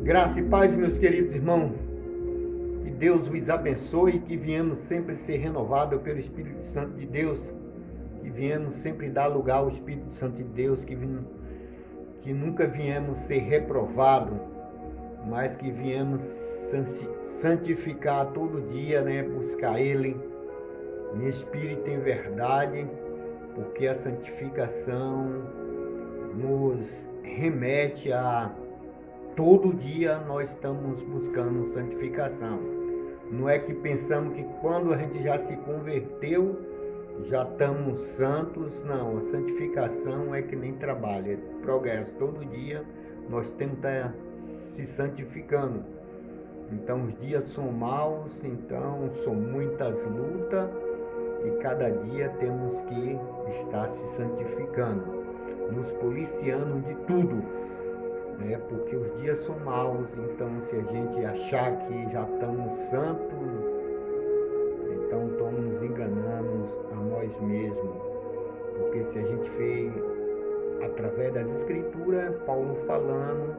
Graça e paz, meus queridos irmãos. Que Deus vos abençoe, que viemos sempre ser renovados pelo Espírito Santo de Deus, que viemos sempre dar lugar ao Espírito Santo de Deus, que nunca viemos ser reprovados, mas que viemos santificar todo dia, né? Buscar Ele em espírito e em verdade, porque a santificação nos remete a todo dia nós estamos buscando santificação. Não é que pensamos que quando a gente já se converteu, já estamos santos. Não, a santificação é que nem trabalho, é progresso. Todo dia nós temos que estar se santificando. Então os dias são maus, então são muitas lutas e cada dia temos que estar se santificando, nos policiando de tudo. Porque os dias são maus, então se a gente achar que já estamos santos, então estamos nos enganando a nós mesmos. Porque se a gente fez através das escrituras, Paulo falando,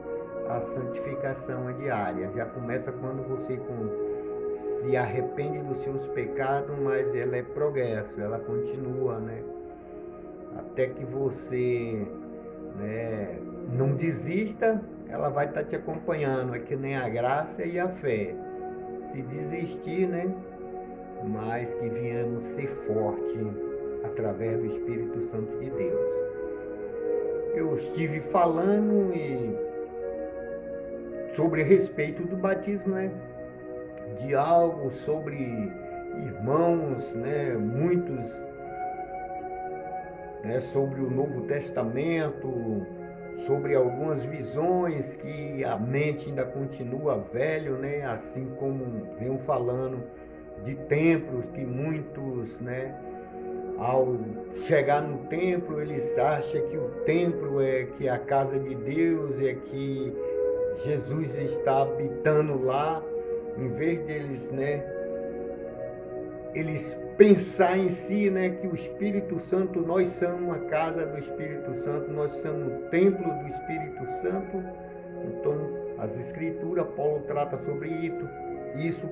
a santificação é diária. Já começa quando você se arrepende dos seus pecados, mas ela é progresso, ela continua, até que você não desista, ela vai estar te acompanhando. É que nem a graça e a fé. Se desistir, mas que viemos ser forte através do Espírito Santo de Deus. Eu estive falando sobre a respeito do batismo, de algo sobre irmãos, muitos, sobre o Novo Testamento, sobre algumas visões que a mente ainda continua velho, assim como venho falando de templos que muitos, ao chegar no templo, eles acham que o templo é que é a casa de Deus, é que Jesus está habitando lá, em vez deles, eles pensar em si, que o Espírito Santo, nós somos a casa do Espírito Santo, nós somos o templo do Espírito Santo. Então, as Escrituras, Paulo trata sobre isso,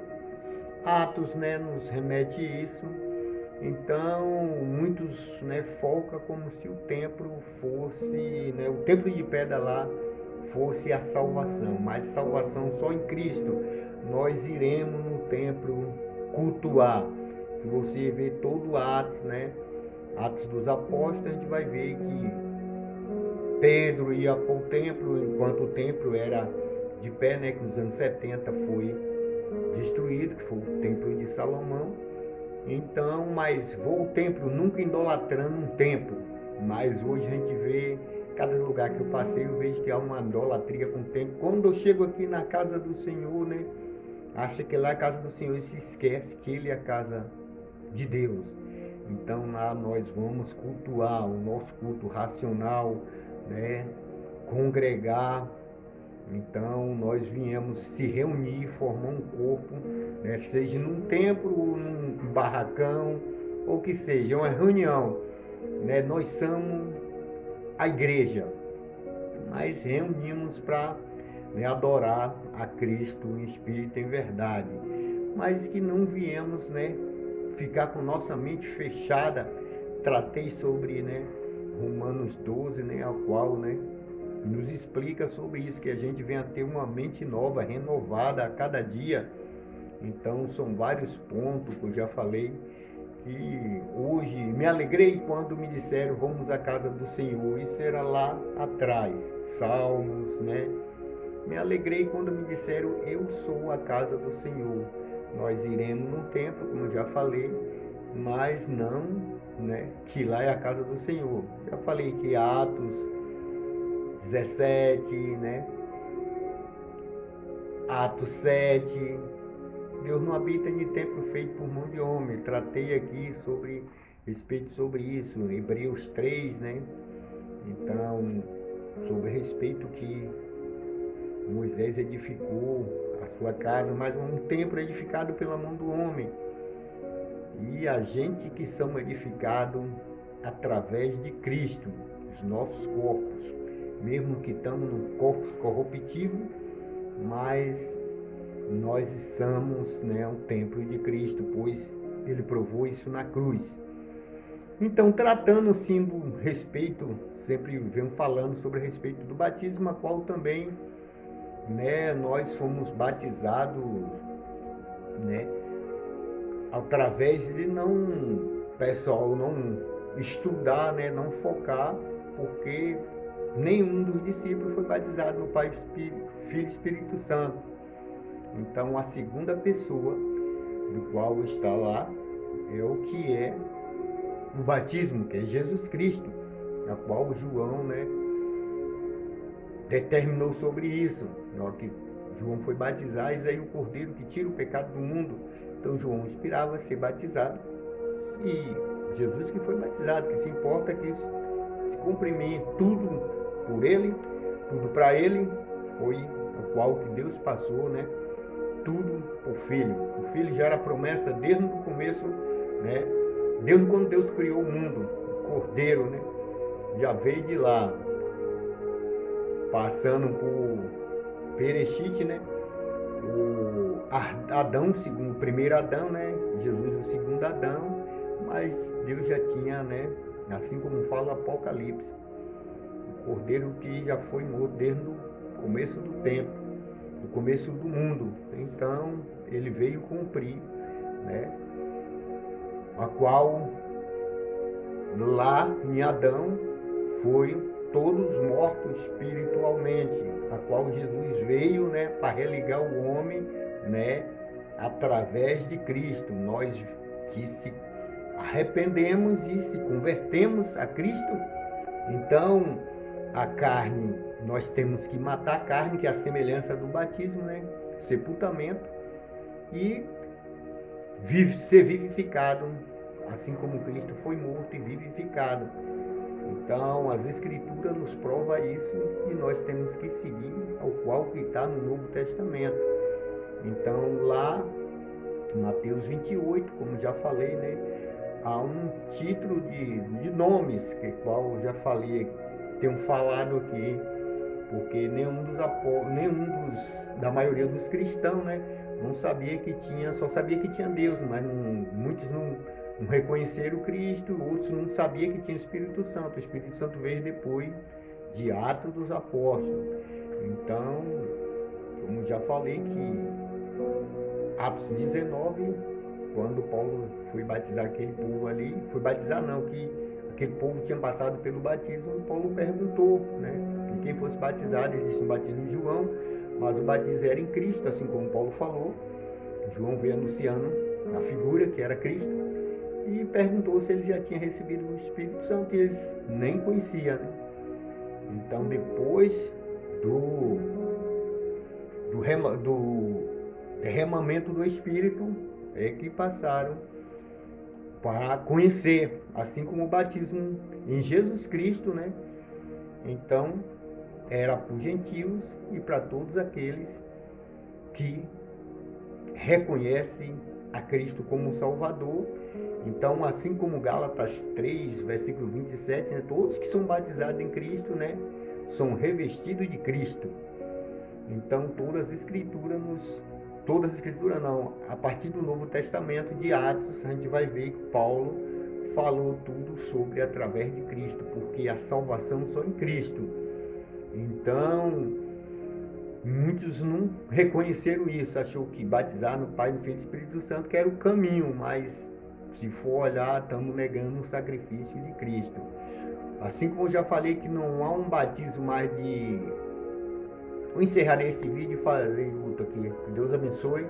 Atos, nos remete a isso. Então, muitos, focam como se o templo fosse, o templo de pedra lá fosse a salvação, mas salvação só em Cristo. Nós iremos no templo cultuar. Se você ver todo Atos, Atos dos Apóstolos, a gente vai ver que Pedro ia para o templo, enquanto o templo era de pé, que nos anos 70 foi destruído, que foi o templo de Salomão. Então, mas vou ao templo, nunca idolatrando um templo, mas hoje a gente vê, cada lugar que eu passei, eu vejo que há uma idolatria com o templo. Quando eu chego aqui na casa do Senhor, acha que lá é a casa do Senhor e se esquece que Ele é a casa de Deus. Então lá nós vamos cultuar o nosso culto racional, congregar. Então nós viemos se reunir, formar um corpo, seja num templo, num barracão, ou que seja, uma reunião. Nós somos a igreja, mas reunimos para adorar a Cristo em espírito e em verdade, mas que não viemos ficar com nossa mente fechada. Tratei sobre Romanos 12, ao qual nos explica sobre isso, que a gente venha ter uma mente nova, renovada a cada dia. Então são vários pontos que eu já falei, que hoje me alegrei quando me disseram vamos à casa do Senhor. Isso era lá atrás, Salmos, Me alegrei quando me disseram eu sou a casa do Senhor. Nós iremos no templo, como eu já falei, mas não, que lá é a casa do Senhor. Já falei que Atos 17, Atos 7, Deus não habita em templo feito por mão de homem. Tratei aqui sobre respeito sobre isso, Hebreus 3, Então, sobre respeito que Moisés edificou a sua casa, mas um templo edificado pela mão do homem. E a gente que somos edificados através de Cristo, os nossos corpos, mesmo que estamos num corpo corruptível, mas nós somos, né, um templo de Cristo, pois ele provou isso na cruz. Então, tratando sim do respeito, sempre venho falando sobre a respeito do batismo, a qual também, né, nós fomos batizados, né, através de pessoal, não estudar, né, não focar, porque nenhum dos discípulos foi batizado no Pai, Filho e Espírito Santo. Então, a segunda pessoa do qual está lá é o que é o batismo, que é Jesus Cristo, a qual João, né, determinou sobre isso. Que João foi batizar, eis aí o Cordeiro que tira o pecado do mundo. Então João inspirava a ser batizado e Jesus que foi batizado, que se importa que isso se cumprimenta tudo por ele, tudo para ele, foi o qual que Deus passou, né? Tudo o Filho. O Filho já era promessa desde o começo, né? Desde quando Deus criou o mundo, o Cordeiro, né? Já veio de lá, passando por Bereshit, né? O Adão, o primeiro Adão, né? Jesus, o segundo Adão, mas Deus já tinha, né? Assim como fala o Apocalipse, o Cordeiro que já foi morto desde o começo do tempo, do começo do mundo. Então, ele veio cumprir, né? A qual lá em Adão foi todos mortos espiritualmente, a qual Jesus veio, né, para religar o homem, né, através de Cristo. Nós que se arrependemos e se convertemos a Cristo, então a carne, nós temos que matar a carne, que é a semelhança do batismo, né, sepultamento, e ser vivificado, assim como Cristo foi morto e vivificado. Então, as Escrituras nos provam isso e nós temos que seguir ao qual que está no Novo Testamento. Então, lá, em Mateus 28, como já falei, né, há um título de nomes, que qual eu já falei, tenho falado aqui, porque da maioria dos cristãos, né, não sabia que tinha, só sabia que tinha Deus, mas muitos não reconheceram Cristo, outros não sabiam que tinha o Espírito Santo. O Espírito Santo veio depois de Atos dos Apóstolos. Então, como já falei, que Atos 19, quando Paulo foi batizar aquele povo ali, foi batizar não, que aquele povo tinha passado pelo batismo, Paulo perguntou, né, que quem fosse batizado, ele disse o batismo de João, mas o batismo era em Cristo, assim como Paulo falou. João veio anunciando a figura que era Cristo, e perguntou se ele já tinha recebido o Espírito Santo, e eles nem conheciam, né? Então, depois do derramamento do Espírito, é que passaram para conhecer, assim como o batismo em Jesus Cristo, né? Então, era para os gentios e para todos aqueles que reconhecem a Cristo como Salvador. Então, assim como Gálatas 3, versículo 27, né, todos que são batizados em Cristo, né, são revestidos de Cristo. Então, todas as escrituras não, a partir do Novo Testamento, de Atos, a gente vai ver que Paulo falou tudo sobre através de Cristo, porque a salvação só em Cristo. Então, muitos não reconheceram isso, achou que batizar no Pai, no Filho e no Espírito Santo que era o caminho, mas se for olhar, estamos negando o sacrifício de Cristo. Assim como eu já falei que não há um batismo mais de... Vou encerrar esse vídeo e falei outro aqui. Que Deus abençoe.